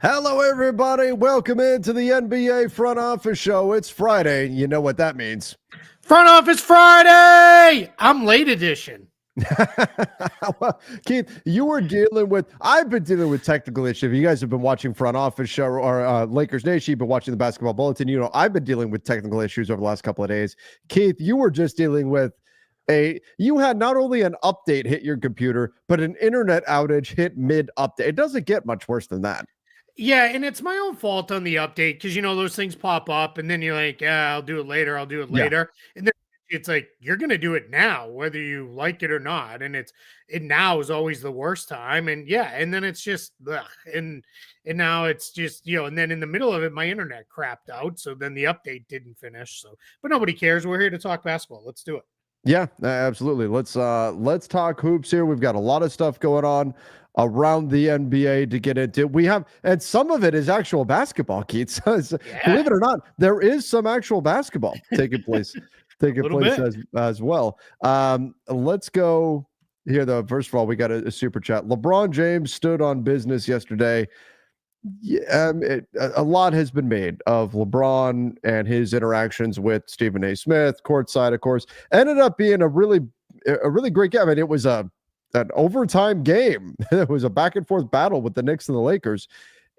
Hello, everybody. Welcome into the NBA Front Office Show. It's Friday. You know what that means. Front Office Friday! I'm late edition. Well, Keith, I've been dealing with technical issues. If you guys have been watching Front Office Show or Lakers Nation, you've been watching the Basketball Bulletin. You know, I've been dealing with technical issues over the last couple of days. Keith, you were just dealing with you had not only an update hit your computer, but an internet outage hit mid-update. It doesn't get much worse than that. Yeah, and it's my own fault on the update because, those things pop up and then you're like, yeah, I'll do it later. And then it's like, you're going to do it now, whether you like it or not. And it now is always the worst time. And yeah, and then it's just, and now it's just, and then in the middle of it, my internet crapped out. So then the update didn't finish. So, but nobody cares. We're here to talk basketball. Let's do it. Yeah, absolutely. Let's talk hoops here. We've got a lot of stuff going on around the NBA to get into. And some of it is actual basketball, Keith. Believe it or not, there is some actual basketball taking place as well. Let's go here though. First of all, we got a super chat. LeBron James stood on business yesterday. Yeah, a lot has been made of LeBron and his interactions with Stephen A. Smith, courtside, of course. Ended up being a really great game. I mean, it was an overtime game. It was a back and forth battle with the Knicks and the Lakers,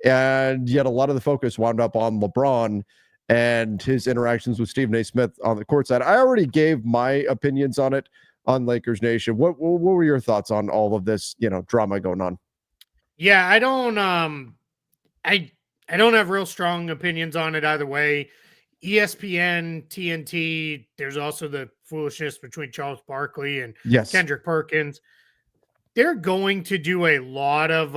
and yet a lot of the focus wound up on LeBron and his interactions with Stephen A. Smith on the courtside. I already gave my opinions on it on Lakers Nation. What were your thoughts on all of this, drama going on? Yeah, I don't have real strong opinions on it either way. ESPN, TNT, there's also the foolishness between Charles Barkley and Kendrick Perkins. They're going to do a lot of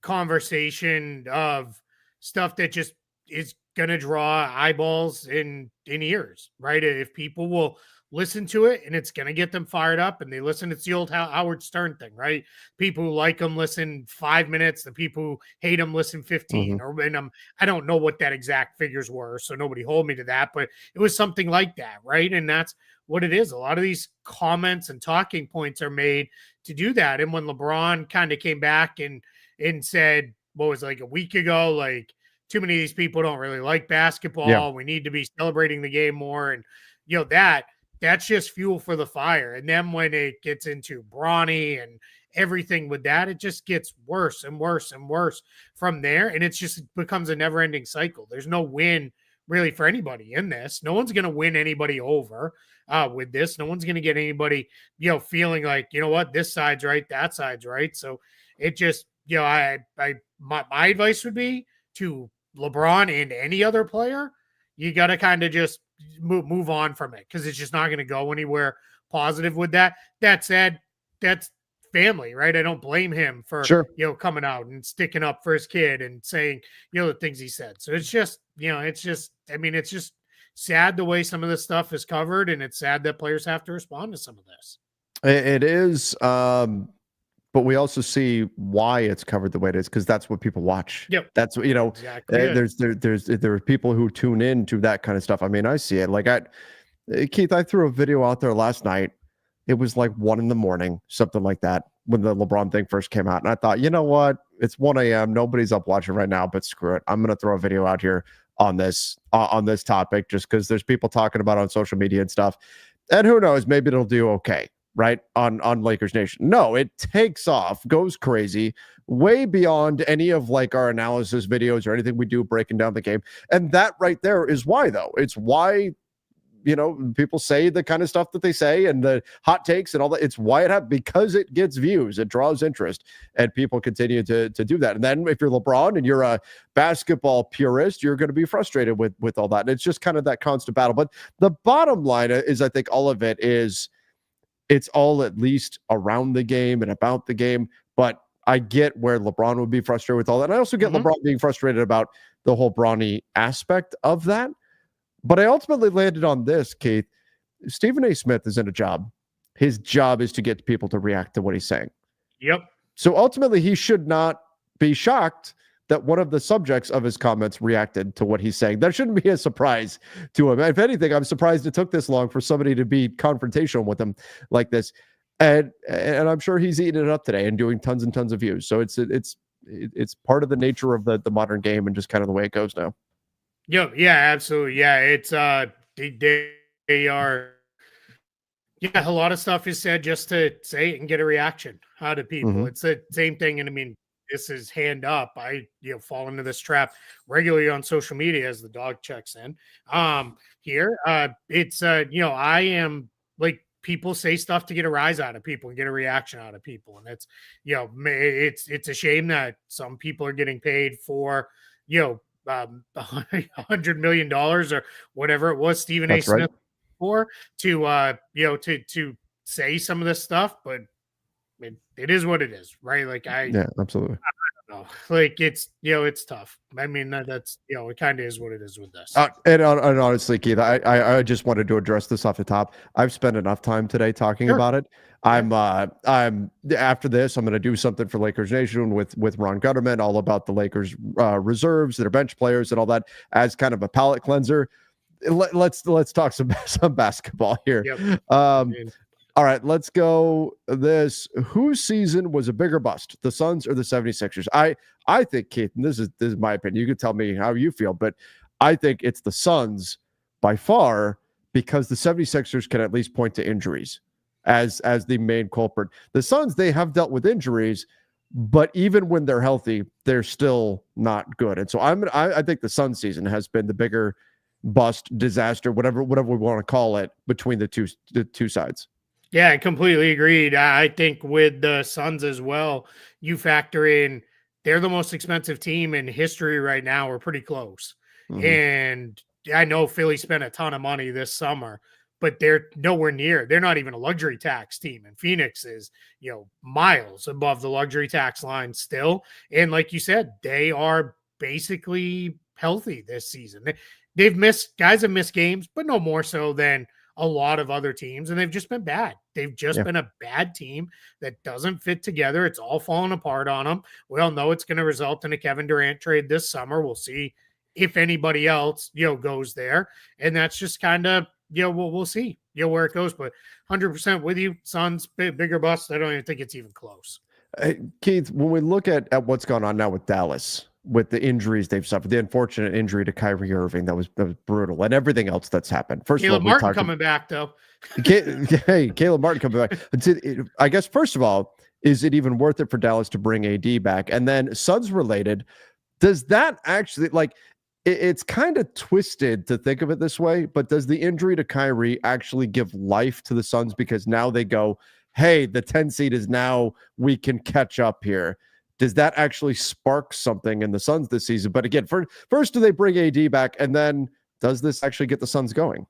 conversation of stuff that just is going to draw eyeballs in ears, right? If people will listen to it and it's going to get them fired up and they listen. It's the old Howard Stern thing, right? People who like him listen 5 minutes. The people who hate him listen 15. I don't know what that exact figures were, so nobody hold me to that, but it was something like that, right? And that's what it is. A lot of these comments and talking points are made to do that. And when LeBron kind of came back and said, what was it, like a week ago, like, too many of these people don't really like basketball. Yeah. We need to be celebrating the game more. And, that's just fuel for the fire. And then when it gets into Bronny and everything with that, it just gets worse and worse and worse from there. And it just becomes a never ending cycle. There's no win really for anybody in this. No one's going to win anybody over with this. No one's going to get anybody, feeling like, what, this side's right, that side's right. So it just, my advice would be to LeBron and any other player, you got to kind of just move on from it because it's just not going to go anywhere positive with that. That said, that's family, right? I don't blame him for, coming out and sticking up for his kid and saying, the things he said. So it's just, it's just sad the way some of this stuff is covered, and it's sad that players have to respond to some of this. It is, but we also see why it's covered the way it is because that's what people watch. Yep. That's exactly. There are people who tune in to that kind of stuff. I mean, I see it. Like Keith, I threw a video out there last night. It was like 1 a.m, something like that, when the LeBron thing first came out. And I thought, you know what? It's 1 a.m. Nobody's up watching right now, but screw it. I'm going to throw a video out here on this topic just because there's people talking about it on social media and stuff. And who knows? Maybe it'll do okay. Right on Lakers Nation. No, it takes off, goes crazy, way beyond any of like our analysis videos or anything we do breaking down the game. And that right there is why, though. It's why, people say the kind of stuff that they say and the hot takes and all that. It's why it happens, because it gets views, it draws interest, and people continue to do that. And then if you're LeBron and you're a basketball purist, you're going to be frustrated with all that. And it's just kind of that constant battle. But the bottom line is, I think all of it is, it's all at least around the game and about the game. But I get where LeBron would be frustrated with all that. And I also get LeBron being frustrated about the whole Bronny aspect of that. But I ultimately landed on this, Keith. Stephen A. Smith is in a job. His job is to get people to react to what he's saying. Yep. So ultimately, he should not be shocked that one of the subjects of his comments reacted to what he's saying. That shouldn't be a surprise to him. If anything, I'm surprised it took this long for somebody to be confrontational with him like this. And I'm sure he's eating it up today and doing tons and tons of views. So it's it's part of the nature of the modern game and just kind of the way it goes now. Yeah, absolutely. Yeah, it's they are. Yeah, a lot of stuff is said just to say it and get a reaction out of people. Mm-hmm. It's the same thing, and I mean, this is hand up. I fall into this trap regularly on social media as the dog checks in. Here, it's I am like people say stuff to get a rise out of people and get a reaction out of people, and it's it's a shame that some people are getting paid for $100 million or whatever it was Stephen A. That's right. Smith for to to say some of this stuff, but it is what it is, right? Like yeah, absolutely. I don't know. Like it's it's tough. I mean that's it kind of is what it is with this. And honestly, Keith, I just wanted to address this off the top. I've spent enough time today talking about it. I'm after this, I'm going to do something for Lakers Nation with Ron Gutterman, all about the Lakers reserves, their bench players, and all that as kind of a palate cleanser. Let's talk some basketball here. Yep. All right, let's go. Whose season was a bigger bust, the Suns or the 76ers? I think, Keith, and this is my opinion. You can tell me how you feel, but I think it's the Suns by far, because the 76ers can at least point to injuries as the main culprit. The Suns, they have dealt with injuries, but even when they're healthy, they're still not good. And so I think the Suns season has been the bigger bust, disaster, whatever we want to call it, between the two sides. Yeah, I completely agreed. I think with the Suns as well, you factor in they're the most expensive team in history right now. We're pretty close. Mm-hmm. And I know Philly spent a ton of money this summer, but they're nowhere near. They're not even a luxury tax team. And Phoenix is, miles above the luxury tax line still. And like you said, they are basically healthy this season. Guys have missed games, but no more so than a lot of other teams, and they've just been bad. They've just been a bad team that doesn't fit together. It's all falling apart on them. We all know it's going to result in a Kevin Durant trade this summer. We'll see if anybody else, goes there. And that's just kind of, we'll see, where it goes. But 100% with you, Suns, bigger bust. I don't even think it's even close. Keith, when we look at what's going on now with Dallas, with the injuries they've suffered, the unfortunate injury to Kyrie Irving, that was brutal, and everything else that's happened. First Caleb of all, Martin coming back, though. Hey, Caleb Martin coming back. I guess, first of all, is it even worth it for Dallas to bring AD back? And then Suns related, does that actually, like, it's kind of twisted to think of it this way, but does the injury to Kyrie actually give life to the Suns? Because now they go, hey, the 10 seed is now, we can catch up here. Does that actually spark something in the Suns this season? But again, first, do they bring AD back? And then does this actually get the Suns going?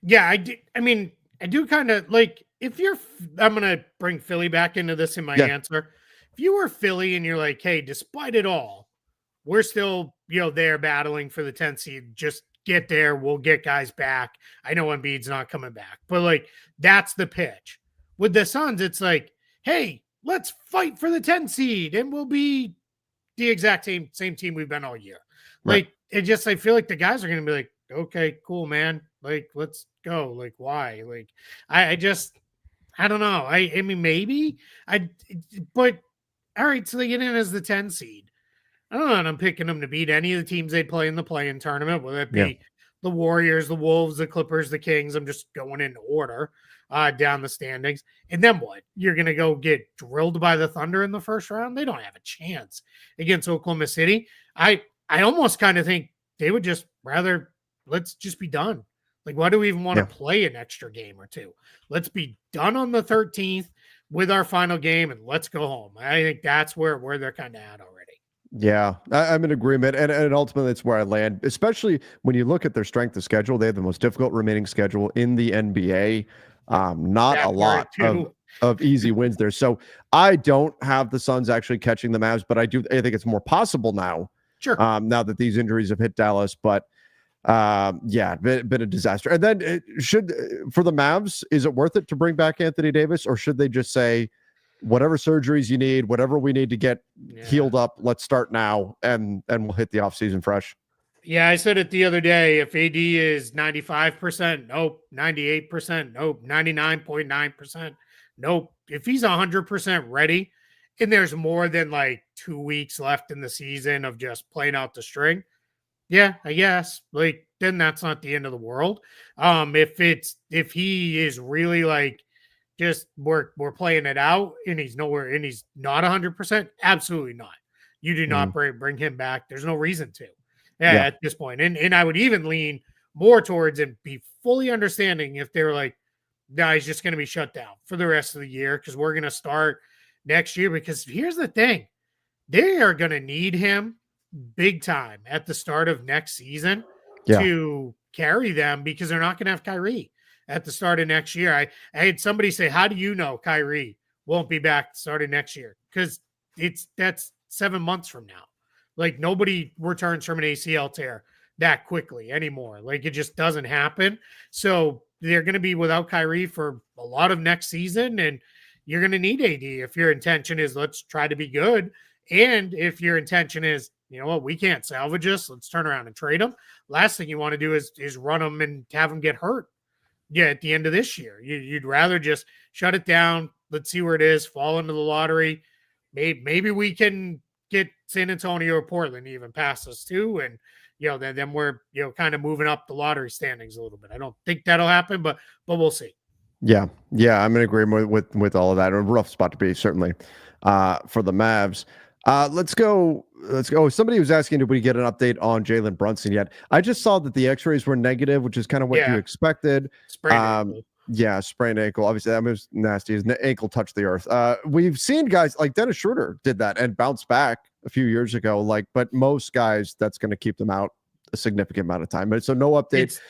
Yeah, I mean, I do kind of like, I'm going to bring Philly back into this in my answer. If you were Philly and you're like, hey, despite it all, we're still, there battling for the 10th seed. Just get there. We'll get guys back. I know Embiid's not coming back, but like, that's the pitch. With the Suns, it's like, hey, let's fight for the 10 seed and we'll be the exact same team we've been all year. Like, I feel like the guys are going to be like, okay, cool, man. Like, let's go. Like, why? Like, I don't know. I mean, maybe but all right. So they get in as the 10 seed. I don't know. And I'm picking them to beat any of the teams they play in the play-in tournament, whether it be the Warriors, the Wolves, the Clippers, the Kings. I'm just going in order down the standings. And then what? You're going to go get drilled by the Thunder in the first round? They don't have a chance against Oklahoma City. I almost kind of think they would just rather, let's just be done. Like, why do we even want to play an extra game or two? Let's be done on the 13th with our final game and let's go home. I think that's where they're kind of at already. Yeah, I'm in agreement. And ultimately, it's where I land, especially when you look at their strength of schedule. They have the most difficult remaining schedule in the NBA. Not a lot of easy wins there. So I don't have the Suns actually catching the Mavs, but I think it's more possible now. Sure. Now that these injuries have hit Dallas, but been a disaster. And then for the Mavs, is it worth it to bring back Anthony Davis, or should they just say, whatever surgeries you need, whatever we need to get healed up, let's start now, and we'll hit the offseason fresh? Yeah, I said it the other day. If AD is 95%, nope. 98%, nope. 99.9%, nope. If he's 100% ready and there's more than like 2 weeks left in the season of just playing out the string, yeah, I guess. Like, then that's not the end of the world. If he is really like just we're playing it out and he's nowhere and he's not 100%, absolutely not. You do not bring him back. There's no reason to at this point. And I would even lean more towards and be fully understanding if they're like, no, he's just going to be shut down for the rest of the year because we're going to start next year. Because here's the thing, they are going to need him big time at the start of next season to carry them because they're not going to have Kyrie at the start of next year. I had somebody say, how do you know Kyrie won't be back starting next year? Because that's 7 months from now. Like, nobody returns from an ACL tear that quickly anymore. Like, it just doesn't happen. So they're going to be without Kyrie for a lot of next season, and you're going to need AD if your intention is let's try to be good. And if your intention is, you know what, we can't salvage this, let's turn around and trade them. Last thing you want to do is run them and have them get hurt. Yeah, at the end of this year, you'd rather just shut it down. Let's see where it is. Fall into the lottery. Maybe we can get San Antonio or Portland even past us too, and then we're kind of moving up the lottery standings a little bit. I don't think that'll happen, but we'll see. Yeah, I'm in agreement with all of that. A rough spot to be, certainly, for the Mavs. Let's go. Somebody was asking, did we get an update on Jalen Brunson yet? I just saw that the X-rays were negative, which is kind of what you expected. Sprained ankle. Yeah, sprained ankle. Obviously, that was nasty. His ankle touched the earth. We've seen guys like Dennis Schroeder did that and bounced back a few years ago. But most guys, that's going to keep them out a significant amount of time. But so no updates.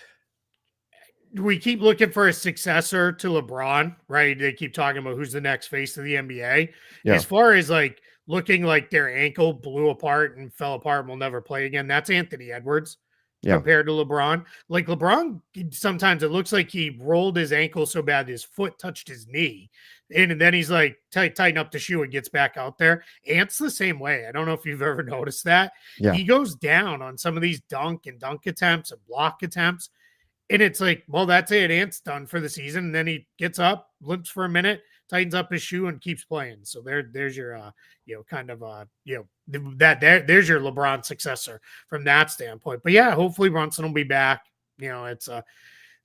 We keep looking for a successor to LeBron, right? They keep talking about who's the next face of the NBA. Yeah. As far as like looking like their ankle blew apart and fell apart and will never play again, that's Anthony Edwards compared to LeBron. Like LeBron, sometimes it looks like he rolled his ankle so bad his foot touched his knee. And then he's like, tighten up the shoe and gets back out there. Ant's the same way. I don't know if you've ever noticed that. Yeah. He goes down on some of these dunk attempts and block attempts. And it's like, well, that's it. Ant's done for the season. And then he gets up, limps for a minute, tightens up his shoe, and keeps playing. So there's your, there's your LeBron successor from that standpoint. But yeah, hopefully Brunson will be back. It's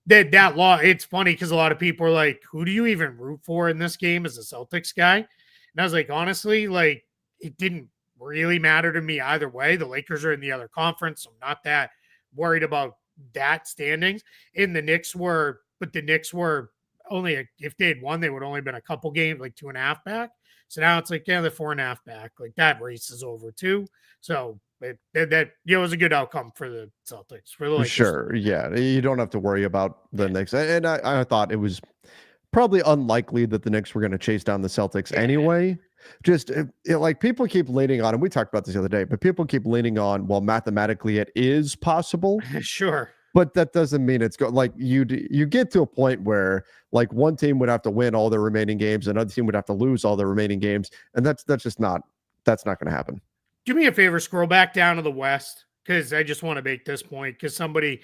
that law. It's funny because a lot of people are like, who do you even root for in this game as a Celtics guy? And I was like, honestly, like it didn't really matter to me either way. The Lakers are in the other conference, so I'm not that worried about that standings. And the Knicks were only, if they had won, they would only been a couple games, like 2.5 back. So now it's like, they're 4.5 back. Like that race is over too. So that was a good outcome for the Celtics. For the Lakers. Sure, yeah, you don't have to worry about the Knicks. And I thought it was probably unlikely that the Knicks were going to chase down the Celtics anyway. Just like people keep leaning on, and we talked about this the other day, but people keep leaning on, well, mathematically it is possible. Sure. But that doesn't mean it's like you get to a point where like one team would have to win all their remaining games, another team would have to lose all their remaining games. And that's not going to happen. Do me a favor, scroll back down to the West, because I just want to make this point, because somebody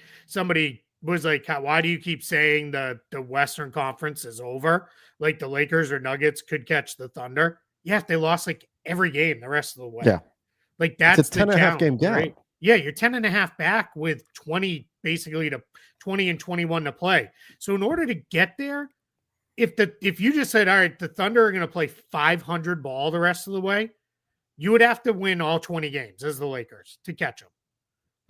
was like, why do you keep saying the Western Conference is over? Like the Lakers or Nuggets could catch the Thunder. Yeah, if they lost like every game the rest of the way. Yeah. Like that's it's a 10.5 game gap. Right? Yeah, you're 10.5 back with 20 basically to 20 and 21 to play. So in order to get there, if you just said, all right, the Thunder are going to play 500 ball the rest of the way, you would have to win all 20 games as the Lakers to catch them.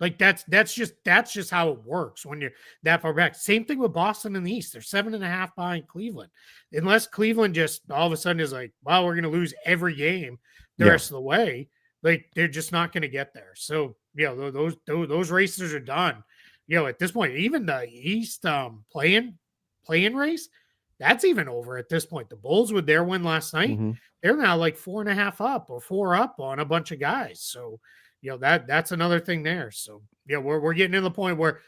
Like that's just how it works when you're that far back. Same thing with Boston in the East. They're 7.5 behind Cleveland. Unless Cleveland just all of a sudden is like, well, we're going to lose every game the rest of the way. Like they're just not going to get there. So those races are done. At this point, even the East playing race, that's even over at this point. The Bulls with their win last night, they're now like 4.5 up or 4 up on a bunch of guys. So that's another thing there. So we're getting to the point where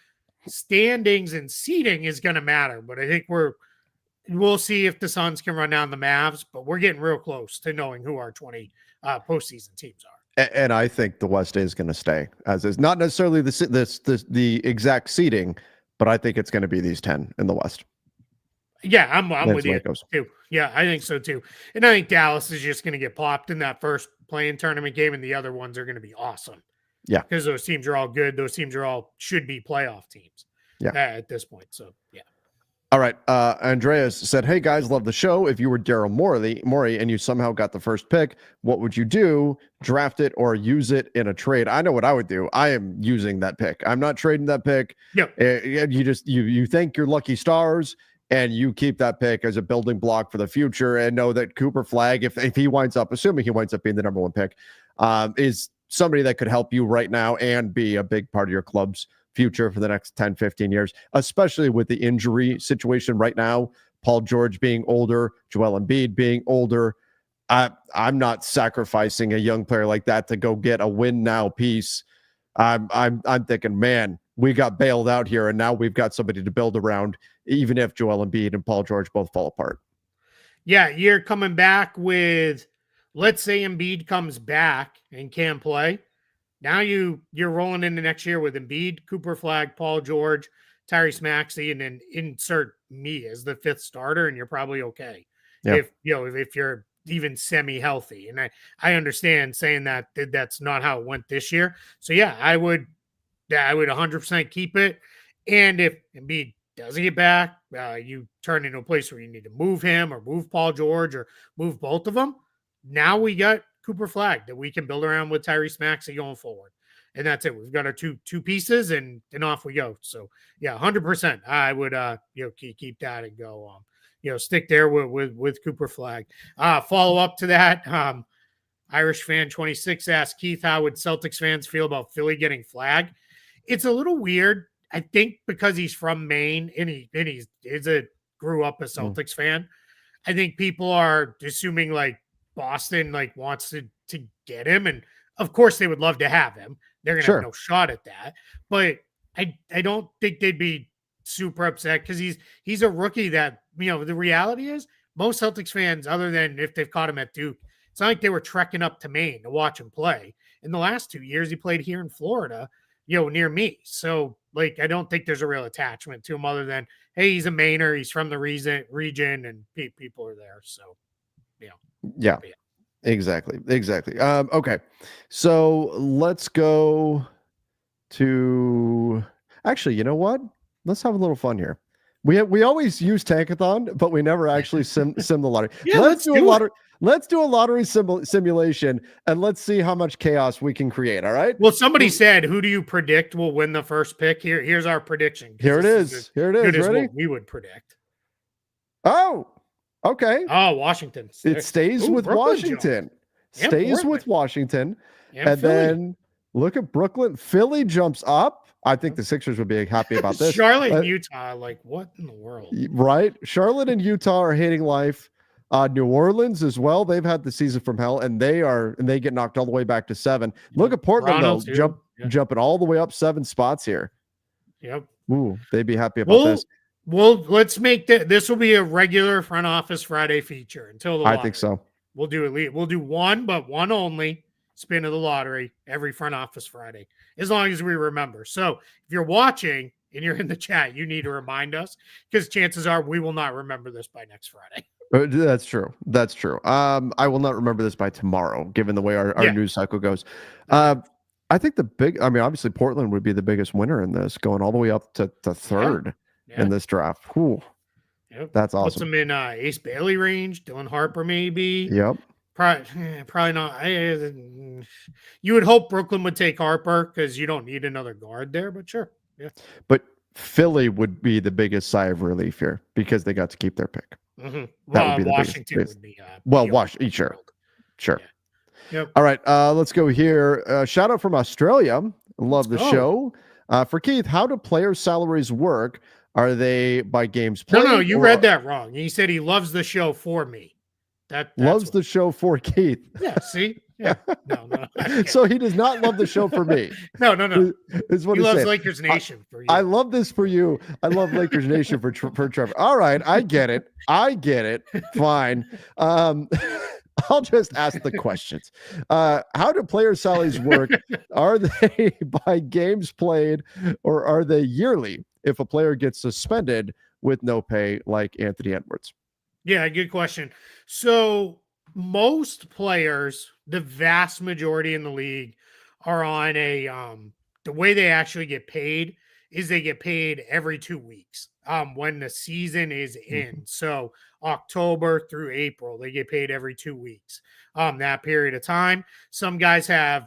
standings and seeding is going to matter. But I think we'll see if the Suns can run down the Mavs. But we're getting real close to knowing who our 20 postseason teams are. And I think the West is going to stay as is. Not necessarily the exact seeding, but I think it's going to be these 10 in the West. Yeah, I'm with you Lakers. too. Yeah, I think so too. And I think Dallas is just going to get popped in that first playing tournament game, and the other ones are going to be awesome. Yeah, because those teams are all good. Those teams are all should be playoff teams. Yeah. At this point. So yeah. All right. Andreas said, "Hey guys, love the show. If you were Daryl Morey and you somehow got the first pick, what would you do? Draft it or use it in a trade?" I know what I would do. I am using that pick. I'm not trading that pick. Yep. You thank your lucky stars and you keep that pick as a building block for the future, and know that Cooper Flagg, if he winds up, assuming he winds up being the number one pick, is somebody that could help you right now and be a big part of your club's future for the next 10, 15 years, especially with the injury situation right now. Paul George being older, Joel Embiid being older. I'm not sacrificing a young player like that to go get a win now piece. I'm thinking, man, we got bailed out here, and now we've got somebody to build around, even if Joel Embiid and Paul George both fall apart. Yeah, you're coming back with, let's say Embiid comes back and can play. Now you're rolling into next year with Embiid, Cooper Flagg, Paul George, Tyrese Maxey, and then insert me as the fifth starter, and you're probably okay. Yeah. If you're even semi-healthy. And I understand saying that's not how it went this year. So yeah, I would 100% keep it. And if Embiid doesn't get back, you turn into a place where you need to move him or move Paul George or move both of them. Now we got Cooper Flagg that we can build around with Tyrese Maxey going forward. And that's it. We've got our two pieces and off we go. So yeah, 100%. I would keep that and go stick there with Cooper Flagg. Follow up to that. Irish fan 26 asked Keith, how would Celtics fans feel about Philly getting Flagg? It's a little weird. I think because he's from Maine and he grew up a Celtics fan. I think people are assuming like Boston wants to get him, and of course they would love to have him. They're gonna have no shot at that, but I don't think they'd be super upset because he's a rookie that the reality is most Celtics fans, other than if they've caught him at Duke, it's not like they were trekking up to Maine to watch him play. In the last 2 years, he played here in Florida, near me. So I don't think there's a real attachment to him other than, hey, he's a Mainer, he's from the region, and people are there. So yeah. Exactly. Okay. So let's go to, actually, you know what? Let's have a little fun here. We always use Tankathon, but we never actually sim the lottery. Yeah, let's do a lottery. Let's do a lottery simulation, and let's see how much chaos we can create. All right. Well, somebody said, who do you predict will win the first pick? Here's our prediction. Here it is. Ready? What we would predict. Oh, okay. Oh, Washington. It stays with Washington. Stays with Washington. And then look at Brooklyn. Philly jumps up. I think the Sixers would be happy about this. Charlotte and Utah, what in the world? Right. Charlotte and Utah are hating life. New Orleans as well. They've had the season from hell, and they get knocked all the way back to 7. Look at Portland though, jumping all the way up 7 spots here. Yep. Ooh, they'd be happy about this. Well, let's make this will be a regular Front Office Friday feature until the lottery. I think so. We'll do one, but one only spin of the lottery every Front Office Friday, as long as we remember. So if you're watching and you're in the chat, you need to remind us, because chances are we will not remember this by next Friday. That's true. I will not remember this by tomorrow, given the way our news cycle goes. I think obviously Portland would be the biggest winner in this, going all the way up to third in this draft. Whew. Yep. That's awesome. Puts them in Ace Bailey range, Dylan Harper maybe. Yep. Probably not. You would hope Brooklyn would take Harper because you don't need another guard there, but sure. Yeah. But Philly would be the biggest sigh of relief here because they got to keep their pick. Mm-hmm. That would be Washington would be. Washington, sure. Yeah. Yep. All right, let's go here. Shout out from Australia. Love the show. For Keith, how do players' salaries work? Are they by games played? No, you read that wrong. He said he loves the show for me. That's loves the show for Keith. Yeah, see? Yeah. No. So he does not love the show for me. No. Is what he loves saying. Lakers Nation for you. I love this for you. I love Lakers Nation for Trevor. All right, I get it. Fine. I'll just ask the questions. How do player salaries work? Are they by games played or are they yearly? If a player gets suspended, with no pay like Anthony Edwards? Yeah, good question. So most players, the vast majority in the league, are on a the way they actually get paid is they get paid every 2 weeks when the season is in. So October through April, they get paid every 2 weeks. That period of time. Some guys have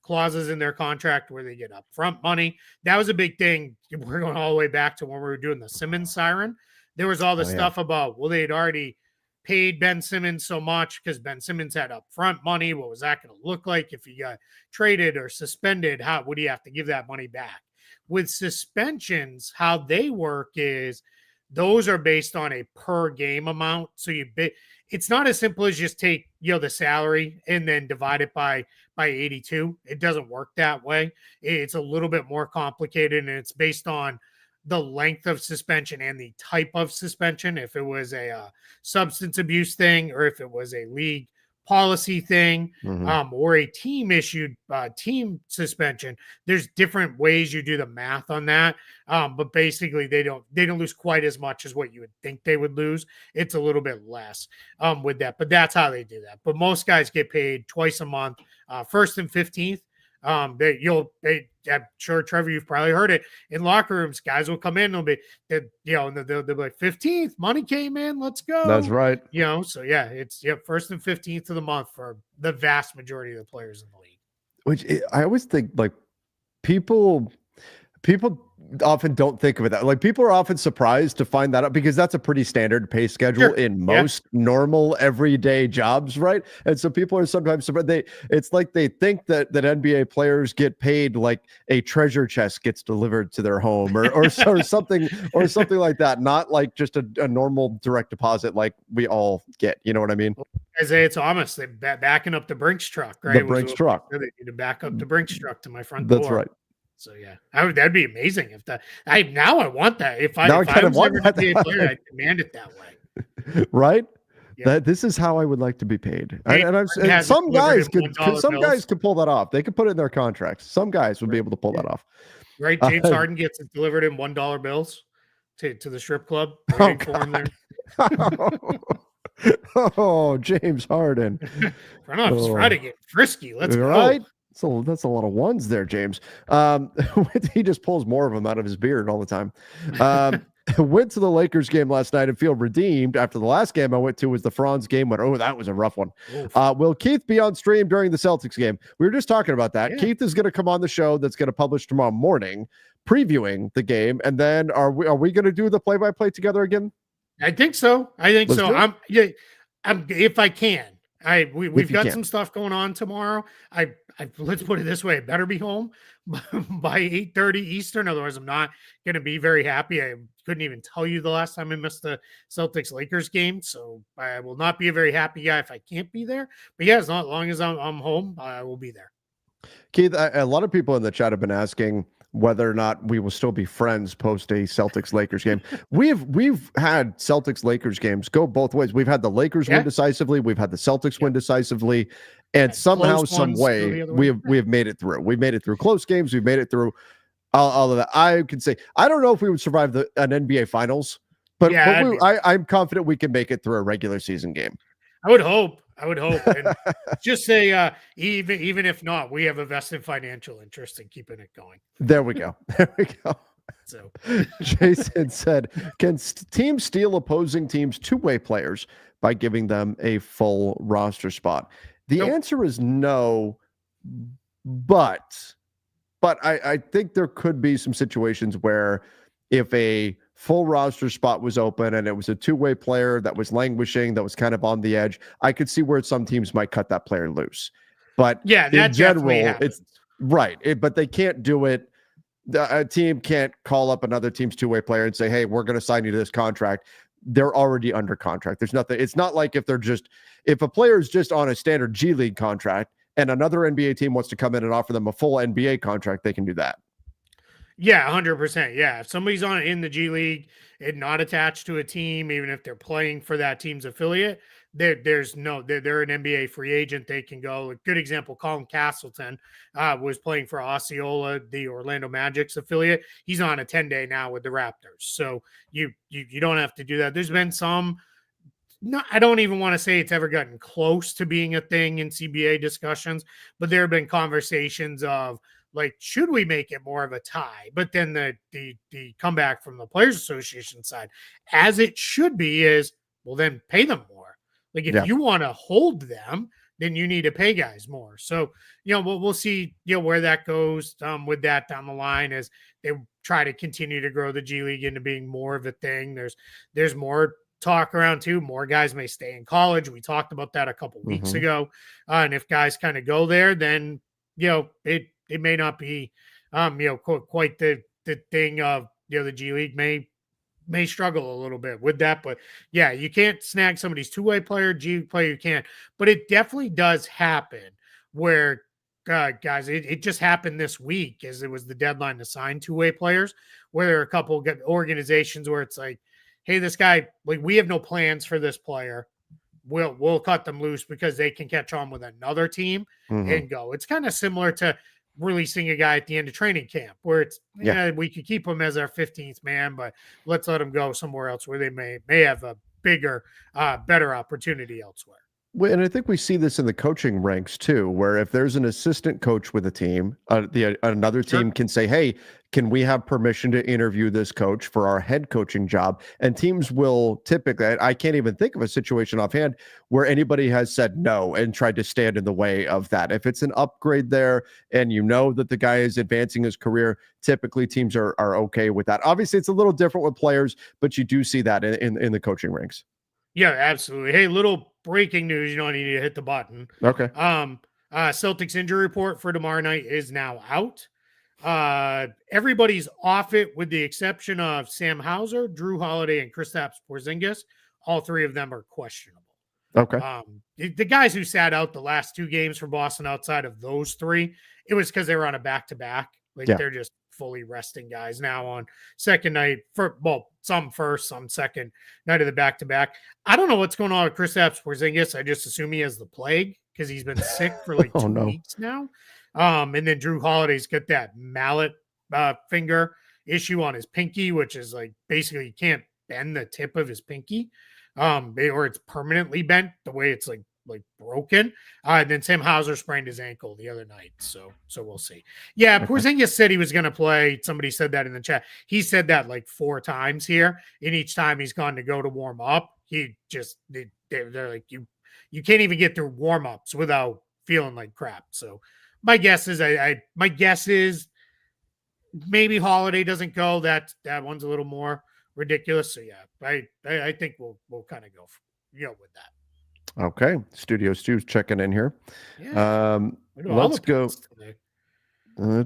clauses in their contract where they get upfront money. That was a big thing. We're going all the way back to when we were doing the Simmons siren. There was all this stuff about, well, they had already paid Ben Simmons so much because Ben Simmons had upfront money. What was that going to look like if he got traded or suspended? How would he have to give that money back? With suspensions, how they work is those are based on a per game amount. So it's not as simple as just take, the salary and then divide it by 82. It doesn't work that way. It's a little bit more complicated, and it's based on the length of suspension and the type of suspension. If it was a substance abuse thing, or if it was a league policy thing, or a team issued team suspension, there's different ways you do the math on that. But basically they don't lose quite as much as what you would think they would lose. It's a little bit less with that, but that's how they do that. But most guys get paid twice a month, 1st and 15th. I'm sure, Trevor, you've probably heard it in locker rooms. Guys will come in, they'll be like 15th, money came in, let's go. That's right. So yeah, it's 1st and 15th of the month for the vast majority of the players in the league. Which I always think, like, people often don't think of it that, like, people are often surprised to find that out, because that's a pretty standard pay schedule in most normal everyday jobs, right? And so people are sometimes surprised. It's like they think that NBA players get paid like a treasure chest gets delivered to their home or something like that, not like just a normal direct deposit like we all get. You know what I mean? Isaiah Thomas, they backing up the Brinks truck, right? The Brinks truck. They need to back up the Brinks truck to my front door. That's right. So yeah, that'd be amazing if that. I want that. If I kind of want that. Player, I'd demand it that way. Right. Yeah. This is how I would like to be paid. And some guys can pull that off. They could put it in their contracts. Some guys would be able to pull that off. Right. James Harden gets it delivered in $1 bills to the strip club. Waiting for him there. Oh, James Harden. Front office Friday getting frisky. Let's go. So that's a lot of ones there, James. He just pulls more of them out of his beard all the time. Went to the Lakers game last night and feel redeemed after the last game I went to was the Franz game. That was a rough one. Will Keith be on stream during the Celtics game? We were just talking about that. Yeah. Keith is going to come on the show that's going to publish tomorrow morning, previewing the game. And then are we going to do the play-by-play together again? I think so. If I can. We've got some stuff going on tomorrow. Let's put it this way: I better be home by 8:30 Eastern. Otherwise, I'm not going to be very happy. I couldn't even tell you the last time I missed the Celtics Lakers game, so I will not be a very happy guy if I can't be there. But yeah, as long as I'm home, I will be there. Keith, a lot of people in the chat have been asking whether or not we will still be friends post a Celtics Lakers game. We've had Celtics Lakers games go both ways. We've had the Lakers win decisively. We've had the Celtics win decisively, and somehow, some way, we have made it through. We've made it through close games. We've made it through all of that. I can say I don't know if we would survive an NBA Finals, but I'm confident we can make it through a regular season game. I would hope. And just say, even if not, we have a vested financial interest in keeping it going. There we go. So Jason said, can teams steal opposing teams' two-way players by giving them a full roster spot? The answer is no, but I think there could be some situations where if a full roster spot was open and it was a two-way player that was languishing, that was kind of on the edge, I could see where some teams might cut that player loose. But in general, it's right. But they can't do it. A team can't call up another team's two-way player and say, hey, we're going to sign you to this contract. They're already under contract. There's nothing. It's not like if a player is just on a standard G League contract and another NBA team wants to come in and offer them a full NBA contract, they can do that. Yeah, 100%. Yeah, if somebody's in the G League and not attached to a team, even if they're playing for that team's affiliate, there's no, they're an NBA free agent. They can go. A good example, Colin Castleton was playing for Osceola, the Orlando Magic's affiliate. He's on a 10-day now with the Raptors. So you don't have to do that. There's been some, no, I don't even want to say it's ever gotten close to being a thing in CBA discussions, but there have been conversations of like, should we make it more of a tie? But then the comeback from the Players Association side, as it should be, is, well, then pay them more. Like, if you want to hold them, then you need to pay guys more. So, we'll see, where that goes with that down the line as they try to continue to grow the G League into being more of a thing. There's more talk around too. More guys may stay in college. We talked about that a couple weeks ago. And if guys kind of go there, then, it may not be, quite the thing of, the G League may struggle a little bit with that, but yeah, you can't snag somebody's two-way player, G player, you can't, but it definitely does happen where, guys, it just happened this week as it was the deadline to sign two-way players, where there are a couple of organizations where it's like, hey, this guy, like, we have no plans for this player. We'll cut them loose because they can catch on with another team and go. It's kind of similar to releasing a guy at the end of training camp where it's, we could keep him as our 15th man, but let's let him go somewhere else where they may have a bigger, better opportunity elsewhere. And I think we see this in the coaching ranks too, where if there's an assistant coach with a team, another team can say, hey, can we have permission to interview this coach for our head coaching job? And teams will typically, I can't even think of a situation offhand where anybody has said no and tried to stand in the way of that. If it's an upgrade there and that the guy is advancing his career, typically teams are okay with that. Obviously, it's a little different with players, but you do see that in the coaching ranks. Yeah, absolutely. Hey, little breaking news. You don't need to hit the button. Okay. Celtics injury report for tomorrow night is now out. Everybody's off it with the exception of Sam Hauser, Drew Holiday, and Kristaps Porzingis. All three of them are questionable. Okay. The guys who sat out the last two games for Boston outside of those three, it was because they were on a back-to-back. They're just fully resting guys now on second night some first, some second night of the back-to-back. I don't know what's going on with Kristaps Porzingis. I just assume he has the plague because he's been sick for like 2 weeks now. And then Drew Holiday's got that mallet finger issue on his pinky, which is like basically you can't bend the tip of his pinky, or it's permanently bent the way it's like broken. And then Sam Hauser sprained his ankle the other night. So we'll see. Yeah, Porzingis said he was going to play. Somebody said that in the chat. He said that like 4 times here. And each time he's gone to go to warm up, he just, they're like, you can't even get through warm ups without feeling like crap. So my guess is maybe Holiday doesn't go. That one's a little more ridiculous. So yeah, I think we'll kind of go with that. Okay. Studio Stu's checking in here. Yeah. Let's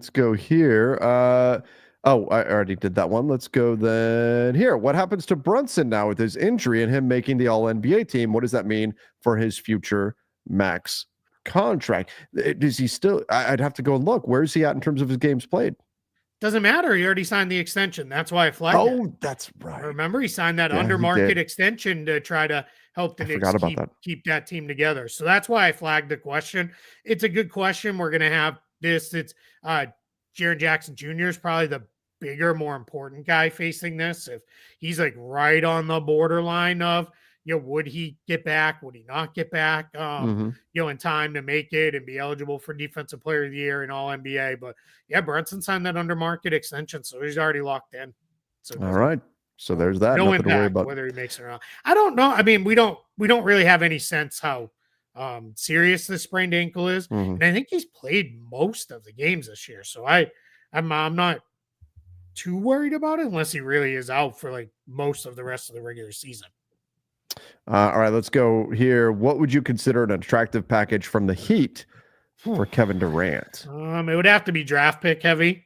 go here. I already did that one. Let's go then here. What happens to Brunson now with his injury and him making the All-NBA team? What does that mean for his future max contract? Is he still, I'd have to go and look. Where is he at in terms of his games played? Doesn't matter. He already signed the extension. That's why I flagged it. Oh, that's right. Remember, he signed that under market extension to try to help the Knicks keep that team together. So that's why I flagged the question. It's a good question. We're going to have this. It's Jaren Jackson Jr. is probably the bigger, more important guy facing this. If he's like right on the borderline of, would he get back? Would he not get back? In time to make it and be eligible for Defensive Player of the Year and All NBA. But yeah, Brunson signed that under market extension, so he's already locked in. So all right. So there's that. No impact whether he makes it or not. I don't know. I mean, we don't really have any sense how serious this sprained ankle is, and I think he's played most of the games this year. So I'm not too worried about it unless he really is out for like most of the rest of the regular season. All right, let's go here. What would you consider an attractive package from the Heat for Kevin Durant? It would have to be draft pick heavy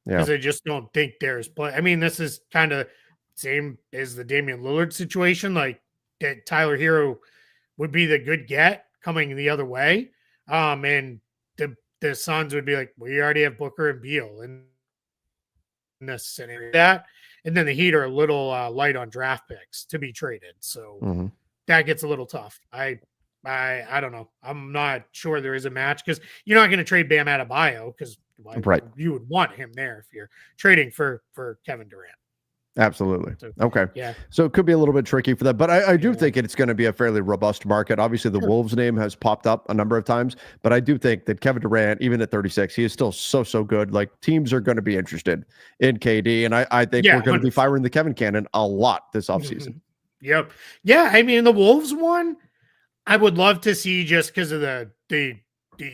because I just don't think there's play. I mean, this is kind of same as the Damian Lillard situation. Like that Tyler Hero would be the good get coming the other way. And the Suns would be like, we already have Booker and Beal in this scenario. And then the Heat are a little light on draft picks to be traded. So that gets a little tough. I don't know. I'm not sure there is a match because you're not going to trade Bam Adebayo because Right. you would want him there if you're trading for Kevin Durant. Absolutely. So, okay. Yeah. So it could be a little bit tricky for that, but I do think it's going to be a fairly robust market. Obviously, the Wolves name has popped up a number of times, but I do think that Kevin Durant, even at 36, he is still so good. Like teams are going to be interested in KD, and I think we're going to be firing the Kevin cannon a lot this offseason. Yep. Yeah. I mean, the Wolves one, I would love to see just because of the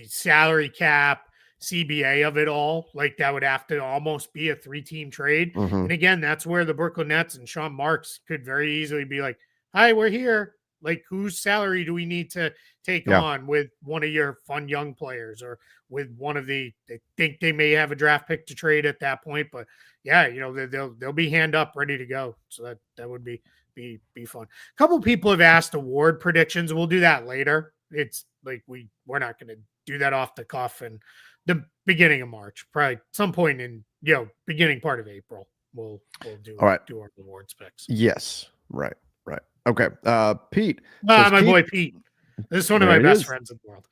salary cap, CBA of it all. Like that would have to almost be a 3-team trade. And again, that's where the Brooklyn Nets and Sean Marks could very easily be like, hi, we're here. Like, whose salary do we need to take on with one of your fun young players or with one of they think they may have a draft pick to trade at that point. But yeah, they'll be hand up ready to go. So that would be fun. A couple people have asked award predictions. We'll do that later. It's like we're not going to do that off the cuff and the beginning of March, probably some point in beginning part of April. We'll do our awards picks. Yes, right. Okay, Pete. My boy Pete. This is one of my best friends in the world.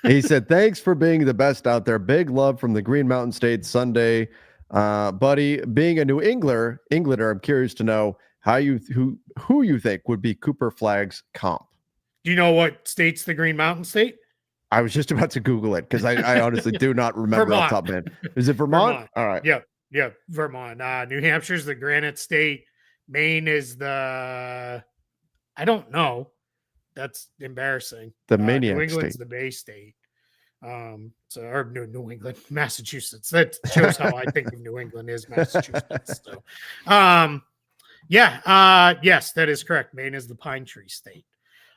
He said, "Thanks for being the best out there. Big love from the Green Mountain State Sunday, buddy. Being a New Englander, I'm curious to know who you think would be Cooper Flagg's comp. Do you know what state's the Green Mountain State? I was just about to Google it because I honestly do not remember off the top of my head. Is it Vermont? All right. Yeah, Vermont. New Hampshire's the Granite State. Maine is the I don't know. That's embarrassing. The Maniac New England's State. the Bay State. Or New England, Massachusetts. That shows how I think of New England is Massachusetts. So, yes, that is correct. Maine is the Pine Tree State.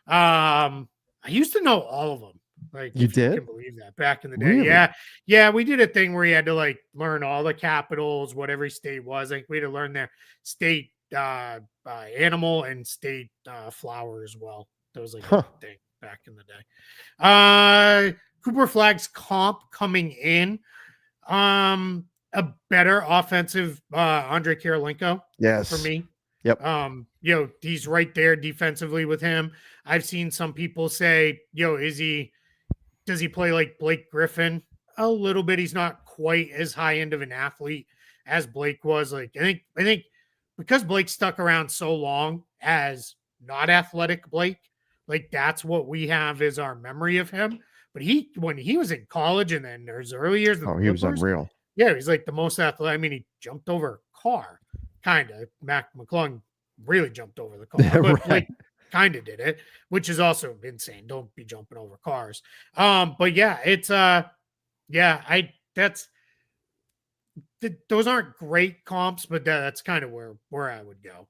I used to know all of them. Like you did? You can believe that back in the day. Really? Yeah. We did a thing where you had to learn all the capitals, what every state was. Like we had to learn their state animal and state flower as well. That was a thing back in the day. Cooper Flagg's comp coming in. A better offensive Andre Kirilenko. Yes. For me. Yep. He's right there defensively with him. I've seen some people say, does he play like Blake Griffin? A little bit. He's not quite as high end of an athlete as Blake was. I think because Blake stuck around so long as not athletic Blake, that's what we have as our memory of him. But when he was in college and then there's early years, he was unreal. Yeah, he's like the most athletic. I mean, he jumped over a car, kind of. Mac McClung really jumped over the car, but Blake kind of did it, which is also insane. Don't be jumping over cars. But yeah, it's those aren't great comps, but that's kind of where I would go.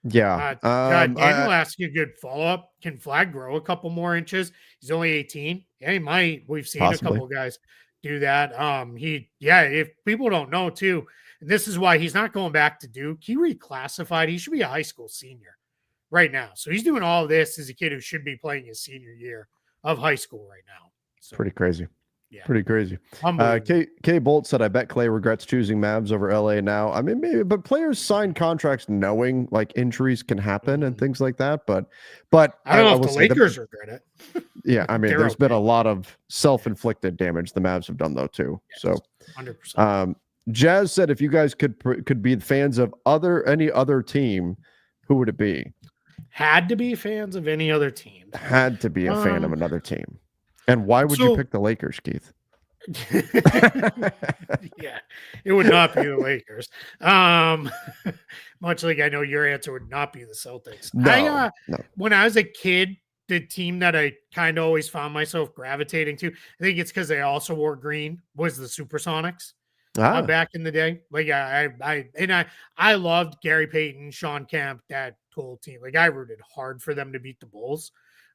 Yeah. Daniel asked you a good follow-up. Can Flagg grow a couple more inches? He's only 18. Yeah, he might. We've seen a couple guys do that. If people don't know too, and this is why he's not going back to Duke. He reclassified. He should be a high school senior right now. So he's doing all of this as a kid who should be playing his senior year of high school right now. So, pretty crazy. Yeah. Pretty crazy. K Bolt said, I bet Clay regrets choosing Mavs over LA now. I mean, maybe, but players sign contracts knowing injuries can happen and things like that. But I don't know if the Lakers regret it. Yeah. I mean, there's been a lot of self-inflicted damage the Mavs have done though too. Yes, so 100%. Jazz said, if you guys could be fans of any other team, who would it be? Had to be fans of any other team. Had to be a fan of another team. And why would you pick the Lakers, Keith? Yeah, it would not be the Lakers. Much like I know your answer would not be the Celtics. No. When I was a kid, the team that I kind of always found myself gravitating to, I think it's because they also wore green, was the Supersonics. Back in the day. I loved Gary Payton, Sean Kemp, that whole team. I rooted hard for them to beat the Bulls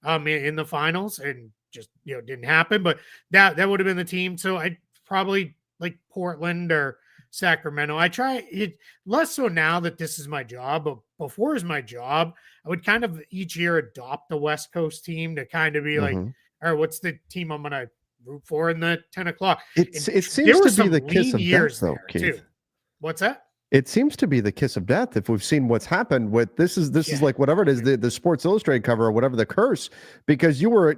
in the finals, and just didn't happen. But that would have been the team. So I'd probably like Portland or Sacramento. I try it less so now that this is my job, but before is my job, I would kind of each year adopt the West Coast team to kind of be all right, what's the team I'm gonna root for in the 10 o'clock? It seems to be the kiss of death, though, Keith. Too. What's that? It seems to be the kiss of death. If we've seen what's happened with this is like whatever it is, the Sports Illustrated cover or whatever, the curse, because you were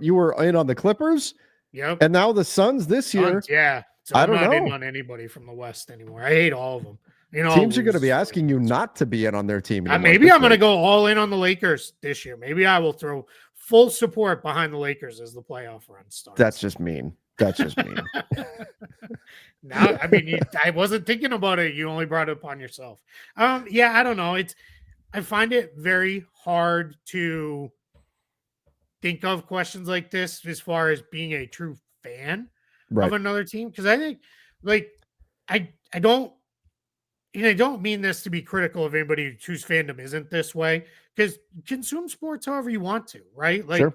in on the Clippers. Yep. And now the Suns this year. Yeah. So I I'm don't not in know. on anybody from the West anymore. I hate all of them. Teams are going to be asking you not to be in on their team anymore. Maybe I'm going to go all in on the Lakers this year. Maybe I will throw full support behind the Lakers as the playoff run starts. That's just mean. That's just mean. Now, I mean, I wasn't thinking about it. You only brought it upon yourself. Yeah, I don't know. I find it very hard to think of questions like this as far as being a true fan of another team, because I think, like, I don't mean this to be critical of anybody whose fandom isn't this way, because consume sports however you want to, right? Like, sure.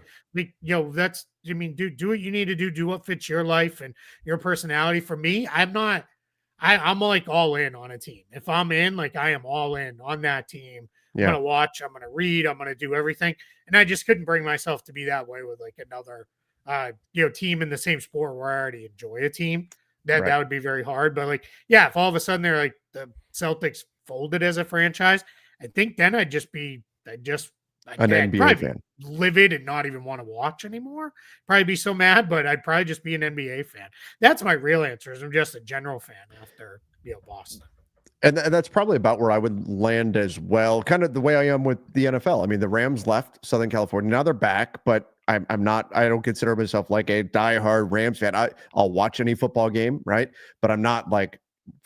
That's, I mean, do what you need to do what fits your life and your personality. For me, I'm like all in on a team. If I'm in, like, I am all in on that team. I'm going to watch, I'm going to read, I'm going to do everything. And I just couldn't bring myself to be that way with like another, team in the same sport where I already enjoy a team. That would be very hard. But like, yeah, if all of a sudden they're like the Celtics folded as a franchise, I think then I'd an NBA fan, livid and not even want to watch anymore. Probably be so mad, but I'd probably just be an NBA fan. That's my real answer. Is I'm just a general fan after Boston. And that's probably about where I would land as well. Kind of the way I am with the NFL. I mean, the Rams left Southern California. Now they're back, but I'm not. I don't consider myself like a diehard Rams fan. I'll watch any football game, right? But I'm not like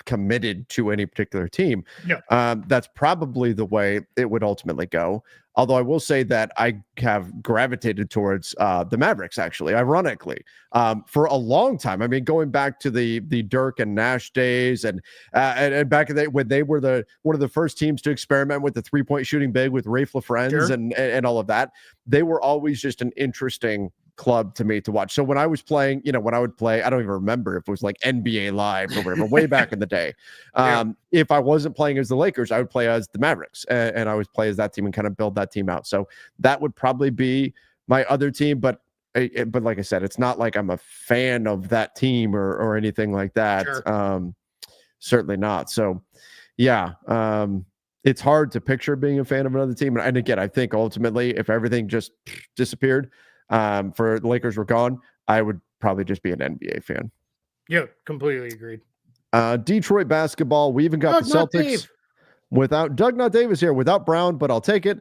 committed to any particular team. Yeah. That's probably the way it would ultimately go. Although I will say that I have gravitated towards the Mavericks, actually, ironically, for a long time. I mean, going back to the Dirk and Nash days, and back in the day when they were one of the first teams to experiment with the 3-point shooting big with Rafe LaFrentz and all of that. They were always just an interesting club to me to watch. So when I was playing, when I would play, I don't even remember if it was like NBA Live or whatever, way back in the day. If I wasn't playing as the Lakers, I would play as the Mavericks, and I would play as that team and kind of build that team out. So that would probably be my other team. But like I said, it's not like I'm a fan of that team or anything like that. Sure. Certainly not. So yeah, it's hard to picture being a fan of another team. And again, I think ultimately, if everything just disappeared, for the Lakers were gone, I would probably just be an NBA fan. Yeah, completely agreed. Detroit basketball. We even got the Celtics without Doug, not Davis here, without Brown, but I'll take it.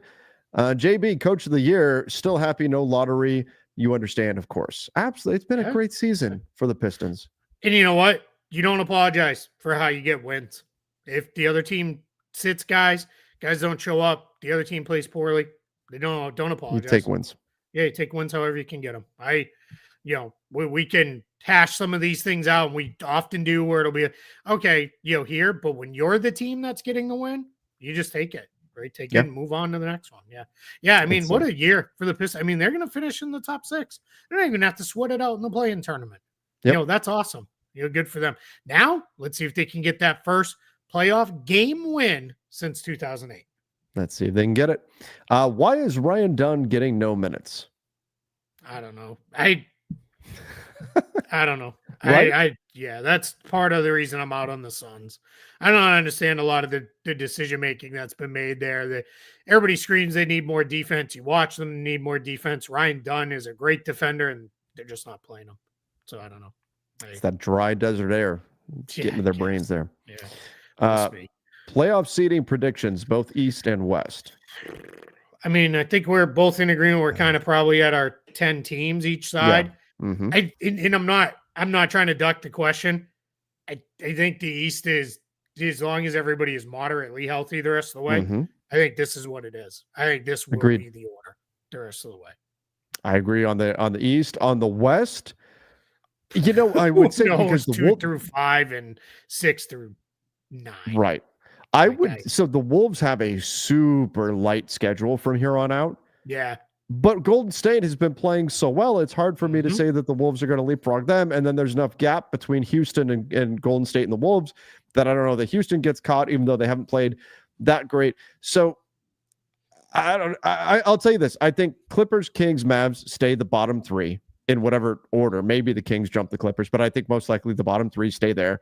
JB, coach of the year, still happy, no lottery. You understand, of course. Absolutely. It's been a great season for the Pistons. And you know what? You don't apologize for how you get wins. If the other team sits guys don't show up, the other team plays poorly, they don't apologize. You take wins. Yeah, you take wins however you can get them. We can hash some of these things out, and we often do, where it'll be okay, here, but when you're the team that's getting the win, you just take it, right? Take it and move on to the next one. Yeah. I mean, what a year for the Pistons. I mean, they're going to finish in the top 6. They don't even have to sweat it out in the play-in tournament. That's awesome. Good for them. Now, let's see if they can get that first playoff game win since 2008. Let's see if they can get it. Why is Ryan Dunn getting no minutes? I don't know. I don't know. Right? That's part of the reason I'm out on the Suns. I don't understand a lot of the decision-making that's been made there. Everybody screams they need more defense. You watch them need more defense. Ryan Dunn is a great defender, and they're just not playing him. So I don't know. It's that dry desert air getting to their brains there. Yeah. Playoff seeding predictions, both East and West. I mean, I think we're both in agreement. We're kind of probably at our 10 teams each side. Yeah. Mm-hmm. I'm not trying to duck the question. I think the East is, as long as everybody is moderately healthy the rest of the way, I think this is what it is. I think this will be the order the rest of the way. I agree on the East. On the West, I would say because the 2 through 5 and 6 through 9. Right. So the Wolves have a super light schedule from here on out. Yeah. But Golden State has been playing so well, it's hard for me to say that the Wolves are going to leapfrog them. And then there's enough gap between Houston and Golden State and the Wolves that I don't know that Houston gets caught, even though they haven't played that great. So I'll tell you this. I think Clippers, Kings, Mavs stay the bottom 3 in whatever order. Maybe the Kings jump the Clippers, but I think most likely the bottom 3 stay there.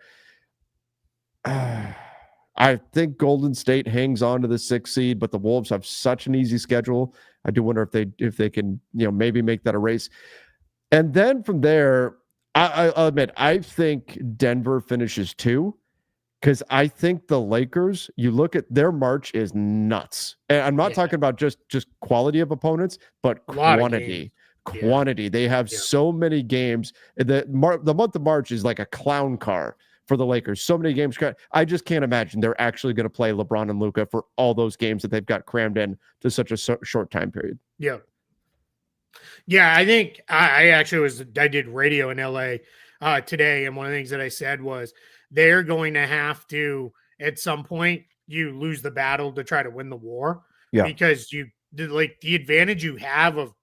I think Golden State hangs on to the 6th seed, but the Wolves have such an easy schedule. I do wonder if they can, maybe make that a race. And then from there, I'll admit, I think Denver finishes 2, because I think the Lakers, you look at their march is nuts. And I'm not talking about just quality of opponents, but quantity. Quantity. They have so many games. The month of March is like a clown car for the Lakers. So many games. I just can't imagine they're actually going to play LeBron and Luka for all those games that they've got crammed in to such a short time period. Yeah. Yeah, I think I did radio in LA today, and one of the things that I said was they're going to have to, at some point, you lose the battle to try to win the war. Yeah. Because the advantage you have of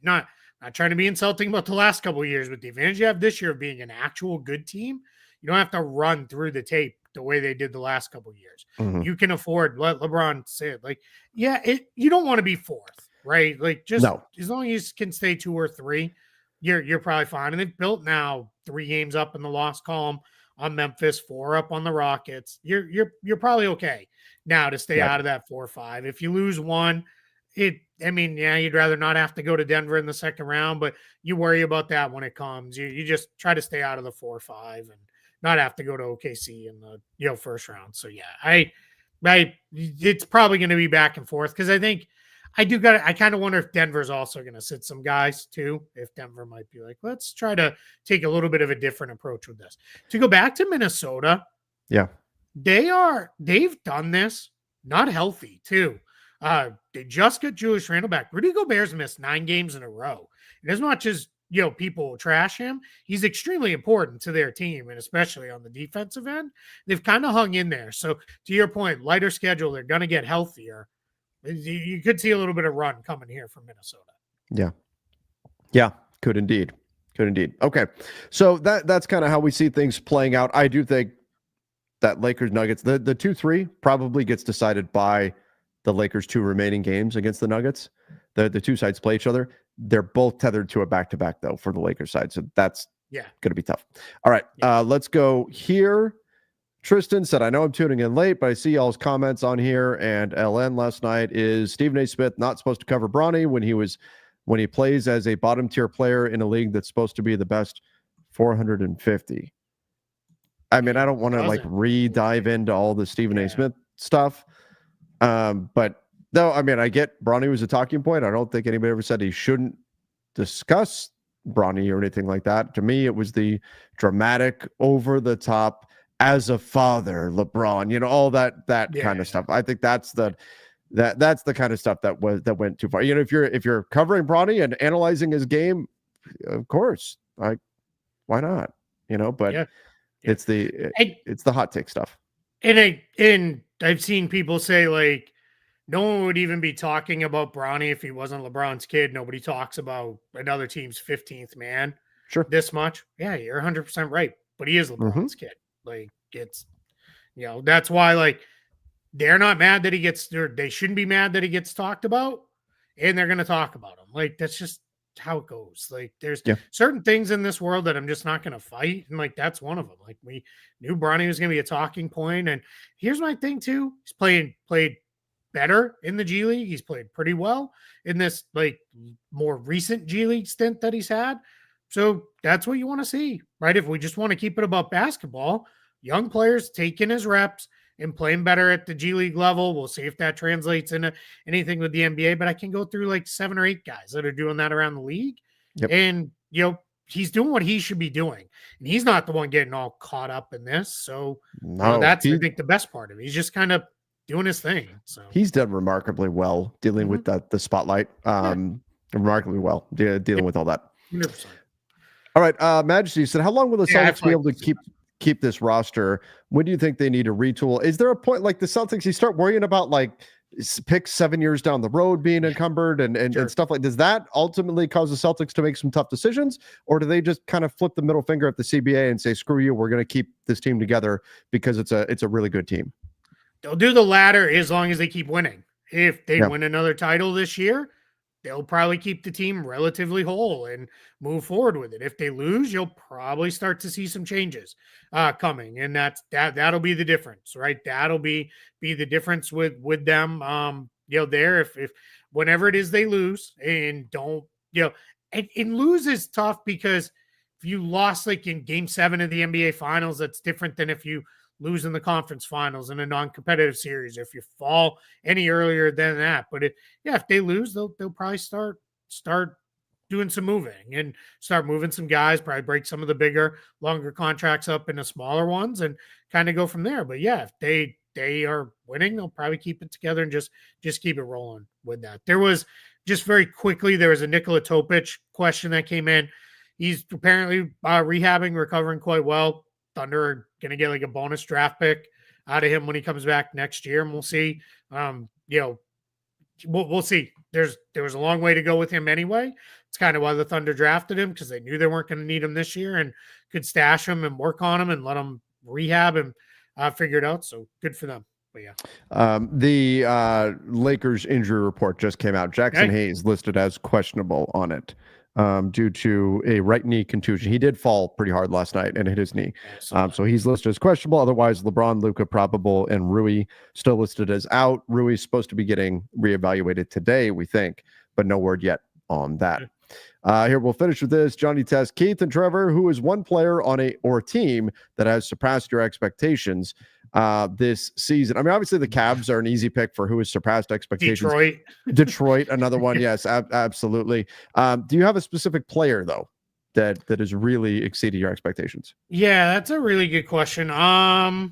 not trying to be insulting about the last couple of years, but the advantage you have this year of being an actual good team, you don't have to run through the tape the way they did the last couple of years. Mm-hmm. You can afford, let LeBron say it, you don't want to be 4th. Right, as long as you can stay 2 or 3, you're probably fine. And they've built now 3 games up in the loss column on Memphis, 4 up on the Rockets. You're probably okay now to stay out of that 4 or 5. If you lose 1, you'd rather not have to go to Denver in the second round, but you worry about that when it comes. You just try to stay out of the 4 or 5 and not have to go to OKC in the first round. So it's probably going to be back and forth, because I think. I kind of wonder if Denver's also going to sit some guys too. If Denver might be like, let's try to take a little bit of a different approach with this. To go back to Minnesota. Yeah. They've done this, not healthy too. They just got Julius Randle back. Rudy Gobert's missed 9 games in a row. And as much as, people trash him, he's extremely important to their team, and especially on the defensive end. They've kind of hung in there. So to your point, lighter schedule, they're going to get healthier. You could see a little bit of run coming here from Minnesota. Yeah, could indeed. Okay, so that's kind of how we see things playing out. I do think that Lakers Nuggets, the 2-3 probably gets decided by the Lakers' 2 remaining games against the Nuggets. The 2 sides play each other. They're both tethered to a back-to-back though for the Lakers side, so that's going to be tough. All right, let's go here. Tristan said, I know I'm tuning in late, but I see y'all's comments on here. And LN last night is Stephen A. Smith not supposed to cover Bronny when he plays as a bottom tier player in a league that's supposed to be the best 450. I mean, I don't want to re-dive into all the Stephen A. Smith stuff. But no, I mean, I get Bronny was a talking point. I don't think anybody ever said he shouldn't discuss Bronny or anything like that. To me, it was the dramatic, over the top, as a father, LeBron, all that kind of stuff. I think that's the kind of stuff that went too far. If you're covering Bronny and analyzing his game, of course, why not? But it's the hot take stuff. And I've seen people say no one would even be talking about Bronny if he wasn't LeBron's kid. Nobody talks about another team's 15th man. Sure, this much. Yeah, you're 100% right. But he is LeBron's kid. It's, that's why, they're not mad that he gets, or they shouldn't be mad that he gets talked about, and they're going to talk about him. That's just how it goes. There's certain things in this world that I'm just not going to fight. And that's one of them. We knew Bronny was going to be a talking point. And here's my thing too. He's played better in the G League. He's played pretty well in this, more recent G League stint that he's had. So that's what you want to see, right? If we just want to keep it about basketball, young players taking his reps and playing better at the G League level. We'll see if that translates into anything with the NBA, but I can go through 7 or 8 guys that are doing that around the league. Yep. And, he's doing what he should be doing. And he's not the one getting all caught up in this. So that's, I think, the best part of it. He's just kind of doing his thing. So he's done remarkably well dealing with the spotlight. Remarkably well dealing with all that. 100%. All right, Majesty said, how long will the Celtics be able to keep this roster? When do you think they need to retool? Is there a point the Celtics, you start worrying about picks 7 years down the road being encumbered and stuff does that ultimately cause the Celtics to make some tough decisions, or do they just kind of flip the middle finger at the CBA and say, screw you, we're going to keep this team together because it's a really good team? They'll do the latter as long as they keep winning. If they win another title this year, they'll probably keep the team relatively whole and move forward with it. If they lose, you'll probably start to see some changes coming, and that'll be the difference, right? That'll be the difference with them. There if whenever it is they lose and don't, and lose is tough because if you lost like in Game 7 of the NBA Finals, that's different than if you lose in the conference finals in a non-competitive series, or if you fall any earlier than that. But if they lose, they'll probably start doing some moving and start moving some guys, probably break some of the bigger, longer contracts up into smaller ones and kind of go from there. But yeah, if they are winning, they'll probably keep it together and just keep it rolling with that. There was just very quickly, there was a Nikola Topic question that came in. He's apparently rehabbing, recovering quite well. Thunder are going to get like a bonus draft pick out of him when he comes back next year, and we'll see. We'll see. There was a long way to go with him anyway. It's kind of why the Thunder drafted him, because they knew they weren't going to need him this year and could stash him and work on him and let him rehab and figure it out. So good for them. But yeah, the Lakers injury report just came out. Jackson Hayes listed as questionable on it. Due to a right knee contusion. He did fall pretty hard last night and hit his knee. So he's listed as questionable. Otherwise, LeBron, Luka probable, and Rui still listed as out. Rui's supposed to be getting reevaluated today, we think, but no word yet on that. Here, we'll finish with this. Johnny Test, Keith and Trevor, who is one player on a team that has surpassed your expectations this season? I mean, obviously the Cavs are an easy pick for who has surpassed expectations. Detroit, another one. Yes, absolutely. Do you have a specific player though that has really exceeded your expectations? Yeah, that's a really good question. I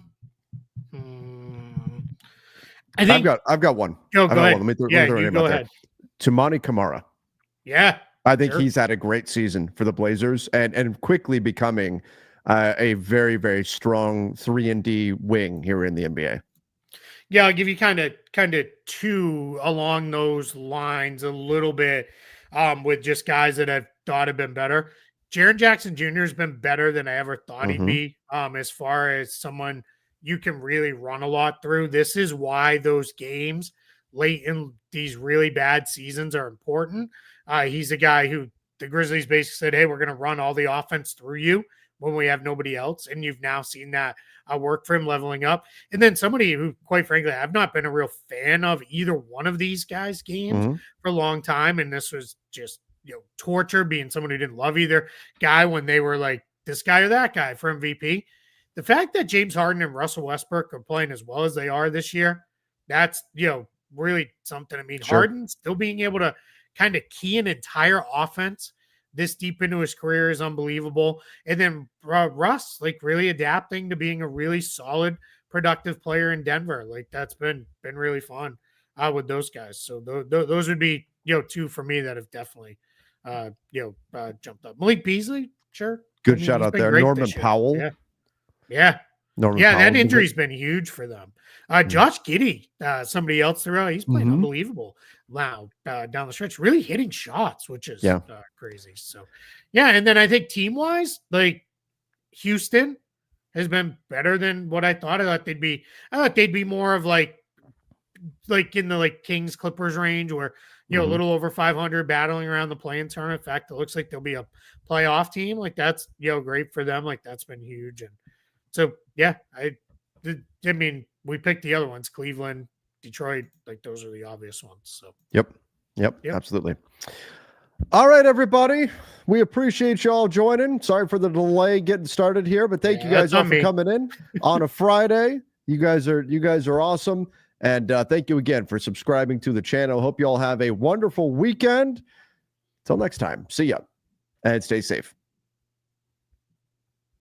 think I've got one. Go ahead. Let me throw go ahead. Tumani Kamara. Yeah, I think he's had a great season for the Blazers and quickly becoming a very, very strong 3-and-D wing here in the NBA. Yeah, I'll give you kind of two along those lines a little bit with just guys that I've thought have been better. Jaren Jackson Jr. has been better than I ever thought he'd be as far as someone you can really run a lot through. This is why those games late in these really bad seasons are important. He's a guy who the Grizzlies basically said, hey, we're going to run all the offense through you when we have nobody else. And you've now seen that work for him leveling up. And then somebody who, quite frankly, I've not been a real fan of either one of these guys' games for a long time. And this was just, torture being someone who didn't love either guy when they were like this guy or that guy for MVP. The fact that James Harden and Russell Westbrook are playing as well as they are this year, that's, really something. I mean, Harden still being able to kind of key an entire offense this deep into his career is unbelievable. And then Russ, like really adapting to being a really solid, productive player in Denver. Like that's been really fun with those guys. So those would be, two for me that have definitely, jumped up. Malik Beasley, sure. Good shout out there. Norman Powell. Yeah. Norman Powell, that injury's been huge for them. Josh Giddey, somebody else throughout, he's playing unbelievable now down the stretch, really hitting shots, which is crazy. So, and then I think team-wise, like Houston has been better than what I thought. I thought they'd be more of like in the Kings Clippers range, where a little over 500, battling around the play-in tournament. In fact, it looks like they'll be a playoff team. Like that's great for them. Like that's been huge. And so I mean, we picked the other ones, Cleveland, Detroit, like those are the obvious ones. So Yep, absolutely. All right, everybody. We appreciate you all joining. Sorry for the delay getting started here, but thank you guys all for coming in on a Friday. You guys are awesome. And thank you again for subscribing to the channel. Hope you all have a wonderful weekend. Till next time. See ya and stay safe.